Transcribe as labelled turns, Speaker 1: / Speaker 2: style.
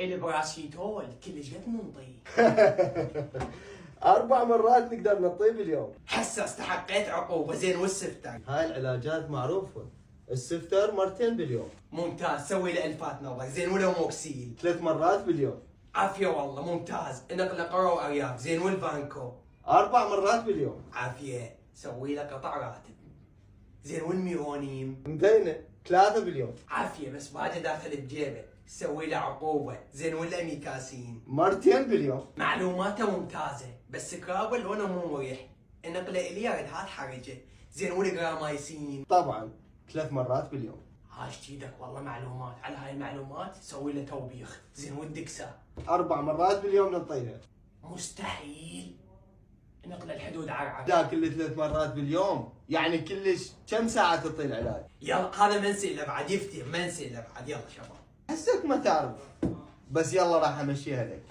Speaker 1: البراسيتول كلش قد ننطي.
Speaker 2: 4 مرات نقدر نطيه باليوم.
Speaker 1: هسه استحقيت عقوبة. زين والسفتر؟
Speaker 2: هاي العلاجات معروفة. السفتر 2 باليوم.
Speaker 1: ممتاز. سوي له الفات نظر. زين ولو موكسيل؟
Speaker 2: 3 مرات باليوم.
Speaker 1: عافية والله. ممتاز. نقله قرى وارياف. زين والبانكو؟
Speaker 2: 4 مرات باليوم.
Speaker 1: عافية. سوي له قطع راتب. زين والميونيم؟
Speaker 2: مدينة 3 باليوم.
Speaker 1: عافية بس باجه داخل بجيبه. سوي له عقوبة. زين والاميكاسين؟
Speaker 2: 2 باليوم.
Speaker 1: معلوماته ممتازة بس كرابه لونه مو مريح. النقله الي ردها حرجه. زين والجرامايسين؟
Speaker 2: طبعا 3 مرات باليوم.
Speaker 1: هاش تيدك والله معلومات. على هاي المعلومات سوي له توبيخ. زين والدكسا؟
Speaker 2: 4 مرات باليوم نعطيها.
Speaker 1: مستحيل. نقله الحدود عرعر.
Speaker 2: ذاك اللي 3 مرات باليوم يعني كلش كم ساعة تعطي العلاج؟
Speaker 1: يلا هذا منسي الا بعد يفتي. منسي الا بعد. يلا شباب.
Speaker 2: حسك ما تعرف بس يلا راح امشيها لك.